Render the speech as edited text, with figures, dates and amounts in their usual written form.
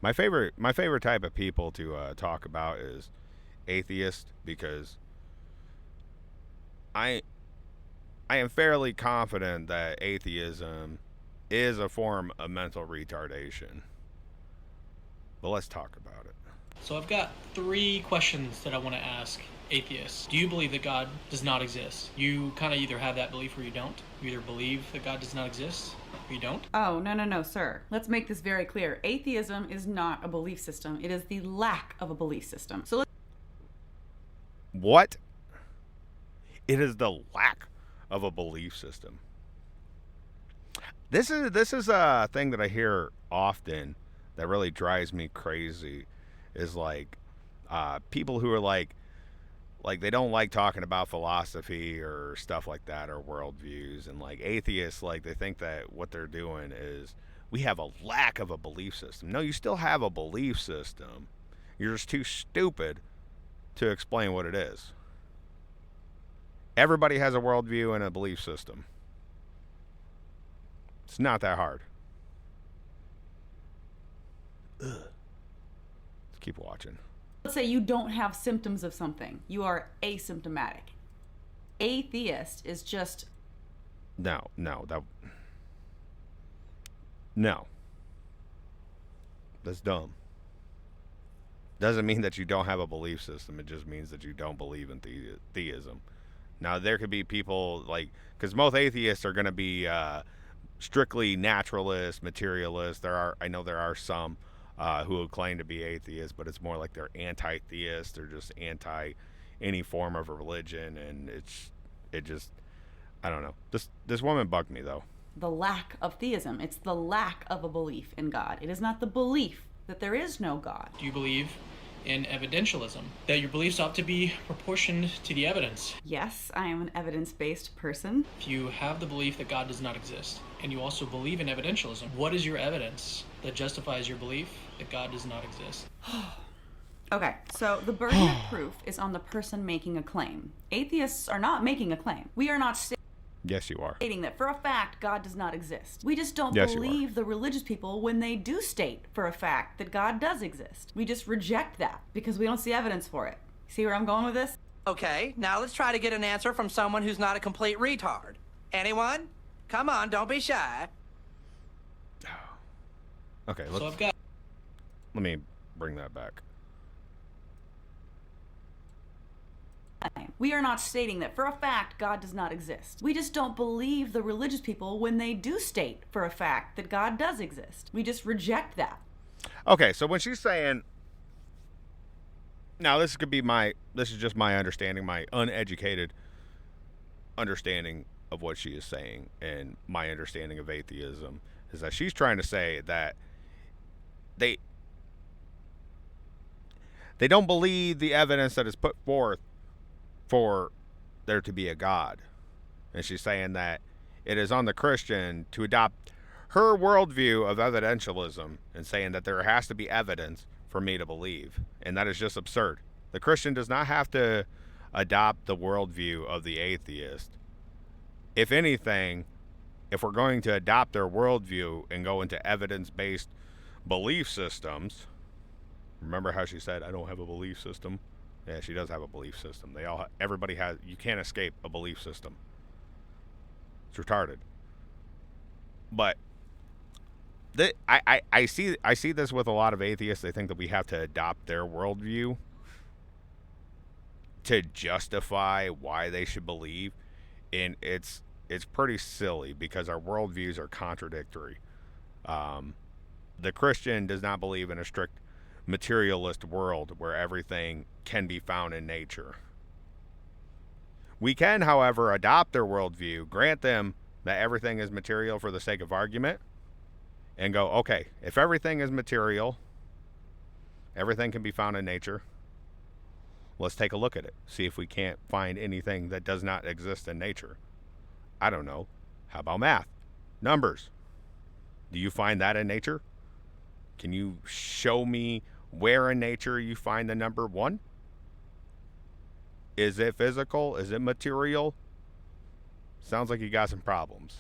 My favorite type of people to talk about is atheist because I I am fairly confident that atheism is a form of mental retardation. But let's talk about it. So I've got three questions that I want to ask atheists. Do you believe that God does not exist? You kind of either have that belief or you don't. You either believe that God does not exist or you don't. Oh, no, no, no, sir. Let's make this very clear. Atheism is not a belief system, it is the lack of a belief system. So let's What? It is the lack of a belief system. This is a thing that I hear often that really drives me crazy. Is like people who are like they don't like talking about philosophy or stuff like that or worldviews, and like atheists, like they think that what they're doing is we have a lack of a belief system. No, you still have a belief system. You're just too stupid to explain what it is. Everybody has a worldview and a belief system. It's not that hard. Let's keep watching. say you don't have symptoms of something. You are asymptomatic. Atheist is just No, that's dumb. Doesn't mean that you don't have a belief system. It just means that you don't believe in theism. Now there could be people like because most atheists are going to be strictly naturalist, materialist. I know there are some who would claim to be atheists, but it's more like they're anti-theist. They're just anti any form of religion, and it just I don't know. This woman bugged me though. the lack of theism. It's the lack of a belief in God. It is not the belief that there is no God. Do you believe in evidentialism? That your beliefs ought to be proportioned to the evidence. Yes, I am an evidence-based person. If you have the belief that God does not exist, and you also believe in evidentialism, what is your evidence that justifies your belief that God does not exist? Okay, so the burden of proof is on the person making a claim. Atheists are not making a claim. We are not Yes, you are. stating that for a fact God does not exist. We just don't Yes, you are. believe the religious people when they do state for a fact that God does exist. We just reject that because we don't see evidence for it. See where I'm going with this? Okay, now let's try to get an answer from someone who's not a complete retard. Anyone? Come on, don't be shy. Okay, So I've got let me bring that back. We are not stating that for a fact God does not exist. We just don't believe the religious people when they do state for a fact that God does exist. We just reject that. Okay, so when she's saying now this is just my understanding, my uneducated understanding of what she is saying, and my understanding of atheism is that she's trying to say that they they don't believe the evidence that is put forth for there to be a God. And she's saying that it is on the Christian to adopt her worldview of evidentialism and saying that there has to be evidence for me to believe. And that is just absurd. The Christian does not have to adopt the worldview of the atheist. If anything, if we're going to adopt their worldview and go into evidence based belief systems, remember how she said, I don't have a belief system? Yeah, she does have a belief system. Everybody has, you can't escape a belief system. It's retarded. But I see this with a lot of atheists. They think that we have to adopt their worldview to justify why they should believe, and it's pretty silly because our worldviews are contradictory. The Christian does not believe in a strict materialist world where everything can be found in nature. We can, however, adopt their worldview, grant them that everything is material for the sake of argument, and go, okay, if everything is material, everything can be found in nature, let's take a look at it. See if we can't find anything that does not exist in nature. I don't know. How about math? Numbers. Do you find that in nature? Can you show me where in nature you find the number 1? Is it physical? Is it material? Sounds like you got some problems.